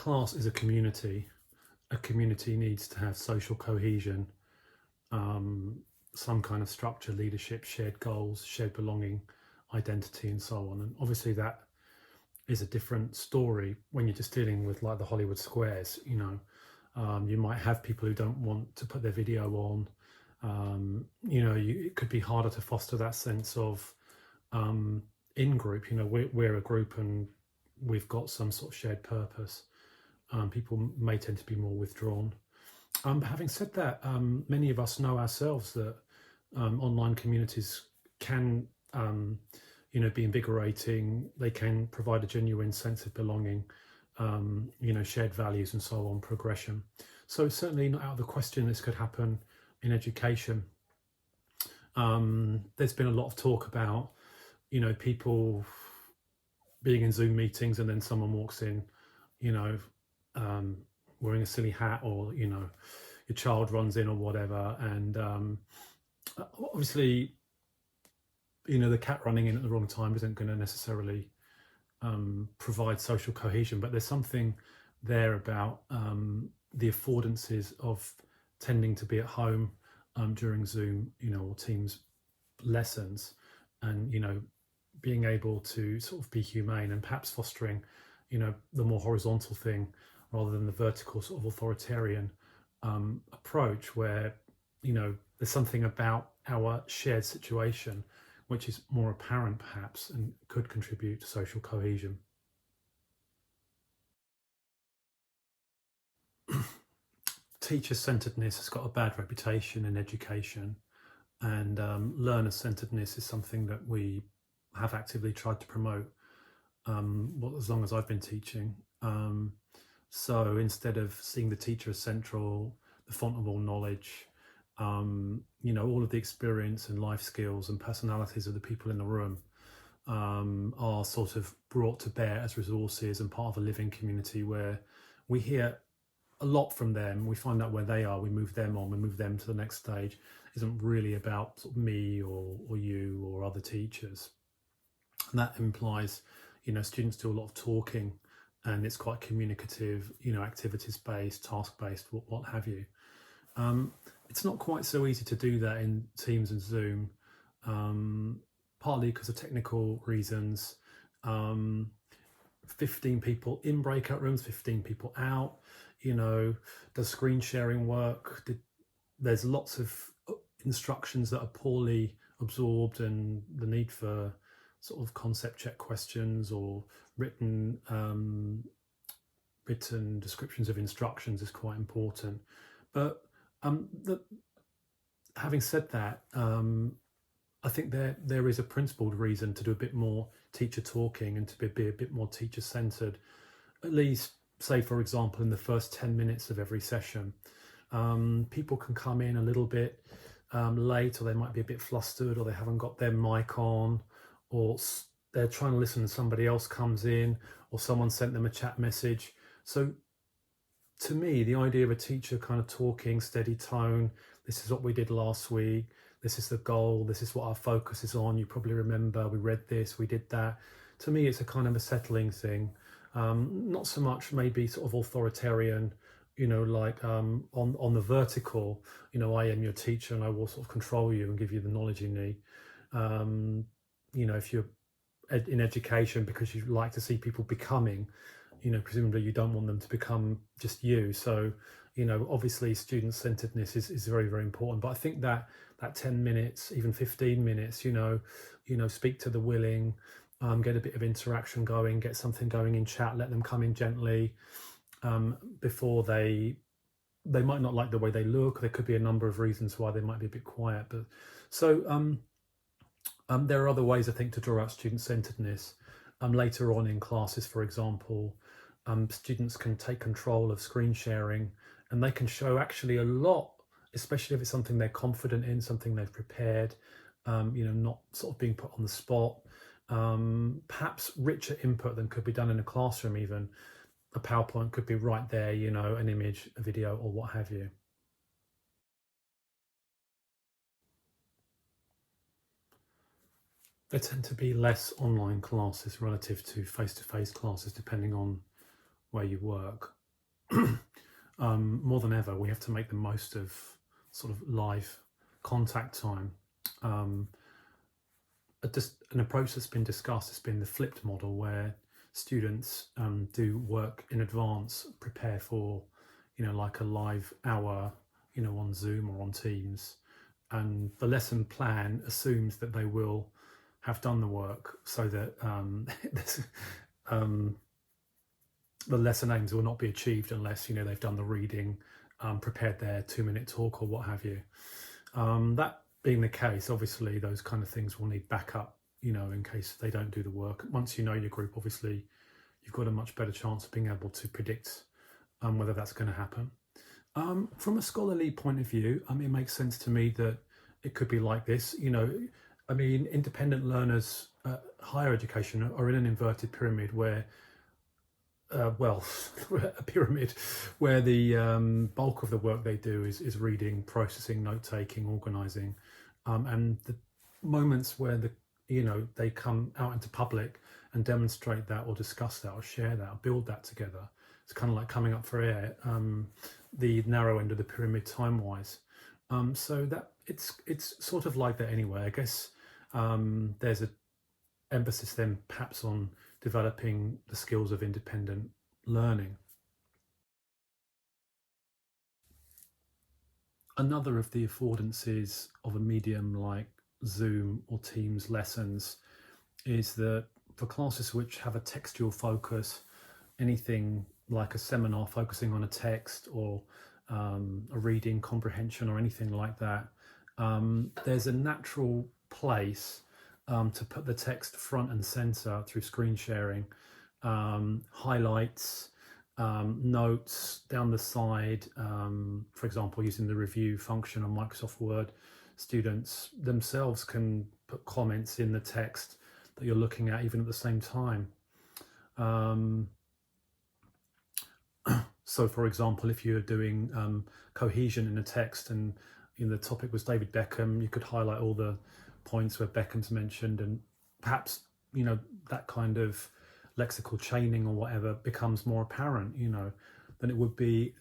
class is a community. A community needs to have social cohesion, some kind of structure, leadership, shared goals, shared belonging, identity, and so on. And obviously that is a different story when you're just dealing with like the Hollywood squares. You might have people who don't want to put their video on. It could be harder to foster that sense of in group. We're a group and we've got some sort of shared purpose. People may tend to be more withdrawn. Having said that, many of us know ourselves that online communities can be invigorating. They can provide a genuine sense of belonging, shared values and so on, progression. So it's certainly not out of the question this could happen in education. There's been a lot of talk about, people being in Zoom meetings and then someone walks in, wearing a silly hat, or, your child runs in or whatever. And obviously, the cat running in at the wrong time isn't going to necessarily provide social cohesion, but there's something there about the affordances of tending to be at home during Zoom, or Teams lessons, and being able to sort of be humane and perhaps fostering the more horizontal thing rather than the vertical sort of authoritarian approach, where there's something about our shared situation which is more apparent perhaps and could contribute to social cohesion. Teacher-centeredness has got a bad reputation in education, and learner-centeredness is something that we have actively tried to promote as long as I've been teaching. So instead of seeing the teacher as central, the font of all knowledge, all of the experience and life skills and personalities of the people in the room are sort of brought to bear as resources and part of a living community where we hear a lot from them. We find out where they are, we move them on, we move them to the next stage. It isn't really about sort of me or you or other teachers. And that implies, students do a lot of talking, and it's quite communicative, activities based, task based, what have you. It's not quite so easy to do that in Teams and Zoom, partly because of technical reasons. 15 people in breakout rooms, 15 people out. Does screen sharing work? There's lots of instructions that are poorly absorbed, and the need for sort of concept check questions or written descriptions of instructions is quite important. But having said that, I think there is a principled reason to do a bit more teacher talking and to be a bit more teacher centered, at least say, for example, in the first 10 minutes of every session. People can come in a little bit late, or they might be a bit flustered, or they haven't got their mic on, or they're trying to listen and somebody else comes in, or someone sent them a chat message. So to me, the idea of a teacher kind of talking, steady tone, this is what we did last week, this is the goal, this is what our focus is on, you probably remember we read this, we did that. To me, it's a kind of a settling thing. Not so much maybe sort of authoritarian, like on the vertical, I am your teacher and I will sort of control you and give you the knowledge you need. If you're in education because you like to see people becoming, presumably you don't want them to become just you. So, obviously student-centeredness is very, very important. But I think that 10 minutes, even 15 minutes, speak to the willing, get a bit of interaction going, get something going in chat, let them come in gently before they might not like the way they look. There could be a number of reasons why they might be a bit quiet. But so there are other ways, I think, to draw out student-centeredness. Later on in classes, for example, students can take control of screen sharing, and they can show actually a lot, especially if it's something they're confident in, something they've prepared, not sort of being put on the spot. Perhaps richer input than could be done in a classroom even. A PowerPoint could be right there, an image, a video, or what have you. There tend to be less online classes relative to face-to-face classes, depending on where you work, more than ever, we have to make the most of sort of live contact time. An approach that's been discussed has been the flipped model, where students do work in advance, prepare for, like a live hour, on Zoom or on Teams, and the lesson plan assumes that they will have done the work, so that the lesson aims will not be achieved unless they've done the reading, prepared their 2-minute talk or what have you. That being the case, obviously those kind of things will need backup, in case they don't do the work. Once you know your group, obviously you've got a much better chance of being able to predict whether that's going to happen. From a scholarly point of view, it makes sense to me that it could be like this. Independent learners, higher education, are in an inverted pyramid where, a pyramid where the bulk of the work they do is reading, processing, note-taking, organising, and the moments where they come out into public and demonstrate that or discuss that or share that or build that together, it's kind of like coming up for air, the narrow end of the pyramid time-wise. So that it's sort of like that anyway. I guess there's an emphasis then perhaps on developing the skills of independent learning. Another of the affordances of a medium like Zoom or Teams lessons is that for classes which have a textual focus, anything like a seminar focusing on a text or a reading comprehension or anything like that, there's a natural place to put the text front and center through screen sharing, highlights, notes down the side, for example, using the review function on Microsoft Word. Students themselves can put comments in the text that you're looking at even at the same time. So for example, if you're doing cohesion in a text and the topic was David Beckham, you could highlight all the points where Beckham's mentioned, and perhaps that kind of lexical chaining or whatever becomes more apparent than it would be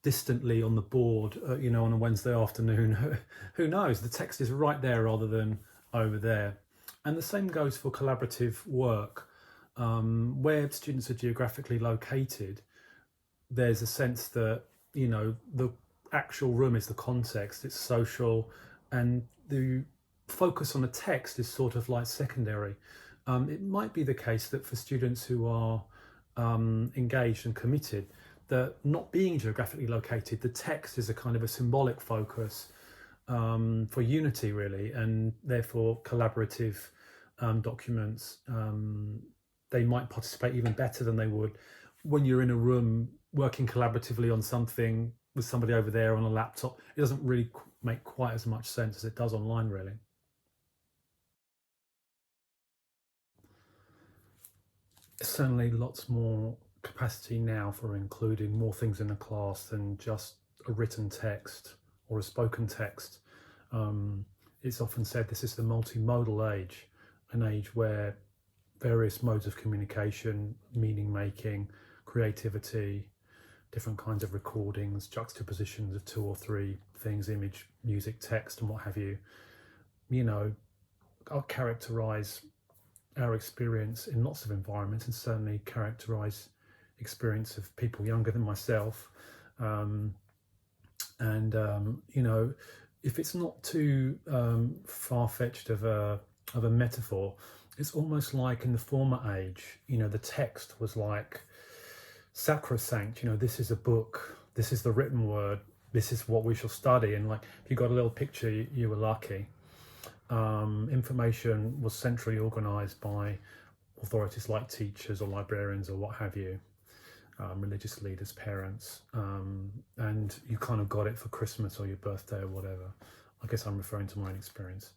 distantly on the board on a Wednesday afternoon. Who knows, the text is right there rather than over there. And the same goes for collaborative work, where students are geographically located. There's a sense that the actual room is the context, it's social, and the focus on the text is sort of like secondary. It might be the case that for students who are engaged and committed, that not being geographically located, the text is a kind of a symbolic focus for unity really, and therefore collaborative documents, they might participate even better than they would when you're in a room working collaboratively on something with somebody over there on a laptop. It doesn't really make quite as much sense as it does online, really. Certainly lots more capacity now for including more things in a class than just a written text or a spoken text. It's often said this is the multimodal age, an age where various modes of communication, meaning making, creativity, different kinds of recordings, juxtapositions of 2 or 3 things, image, music, text, and what have you, I'll characterize our experience in lots of environments, and certainly characterize experience of people younger than myself. If it's not too far-fetched of a metaphor, it's almost like in the former age, the text was like sacrosanct. This is a book, this is the written word, this is what we shall study, and like if you got a little picture, you were lucky. Information was centrally organized by authorities like teachers or librarians or what have you, religious leaders, parents, and you kind of got it for Christmas or your birthday or whatever. I guess I'm referring to my own experience.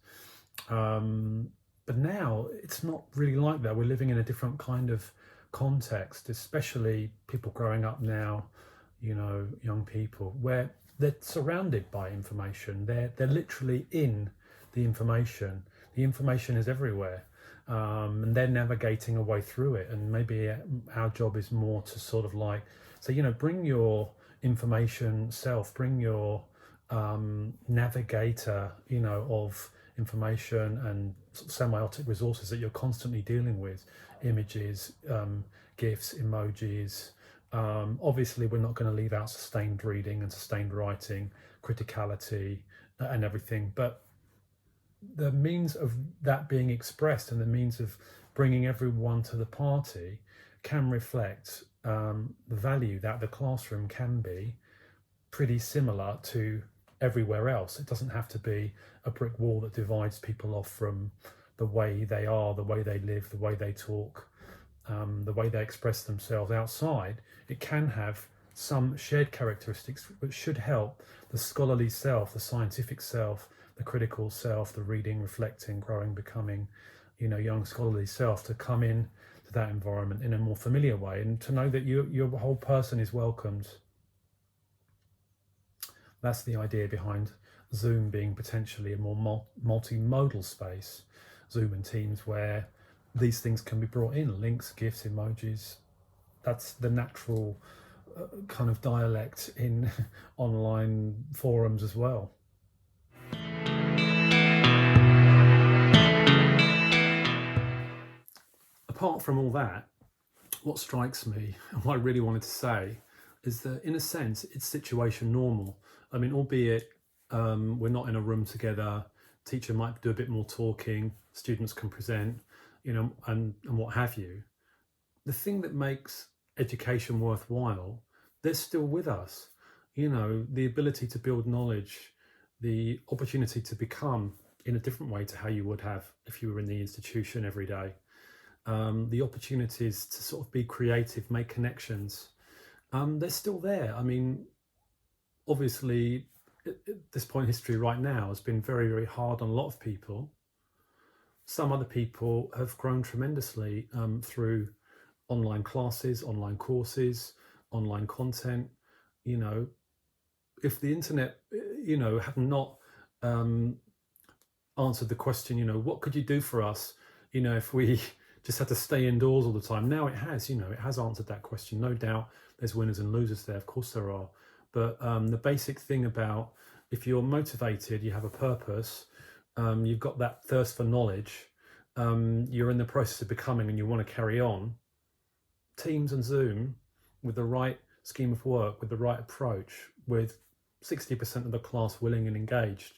But now it's not really like that. We're living in a different kind of context, especially people growing up now, young people, where they're surrounded by information. They're literally in the information. The information is everywhere. and they're navigating a way through it. And maybe our job is more to sort of like say, bring your information self, bring your navigator, of information and sort of semiotic resources that you're constantly dealing with, images, GIFs, emojis. Obviously, we're not going to leave out sustained reading and sustained writing, criticality, and everything, but the means of that being expressed and the means of bringing everyone to the party can reflect the value that the classroom can be pretty similar to everywhere else. It doesn't have to be a brick wall that divides people off from the way they are, the way they live, the way they talk, the way they express themselves outside. It can have some shared characteristics which should help the scholarly self, the scientific self, the critical self, the reading, reflecting, growing, becoming, young scholarly self to come in to that environment in a more familiar way, and to know that your whole person is welcomed. That's the idea behind Zoom being potentially a more multimodal space, Zoom and Teams, where these things can be brought in, links, GIFs, emojis. That's the natural kind of dialect in online forums as well. Apart from all that, what strikes me and what I really wanted to say is that in a sense it's situation normal. I mean, albeit we're not in a room together, teacher might do a bit more talking, students can present, and what have you. The thing that makes education worthwhile, they're still with us. The ability to build knowledge, the opportunity to become in a different way to how you would have if you were in the institution every day. The opportunities to sort of be creative, make connections, they're still there. I mean, obviously, at this point in history right now has been very, very hard on a lot of people. Some other people have grown tremendously through online classes, online courses, online content. If the internet, had not answered the question, what could you do for us, if we just had to stay indoors all the time. Now it has, it has answered that question. No doubt there's winners and losers there, of course there are. But the basic thing about if you're motivated, you have a purpose, you've got that thirst for knowledge, you're in the process of becoming and you want to carry on, Teams and Zoom, with the right scheme of work, with the right approach, with 60% of the class willing and engaged,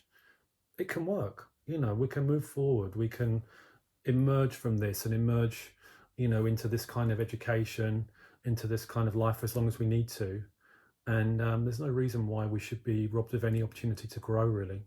it can work. We can move forward, we can emerge from this and emerge, into this kind of education, into this kind of life for as long as we need to. And there's no reason why we should be robbed of any opportunity to grow, really.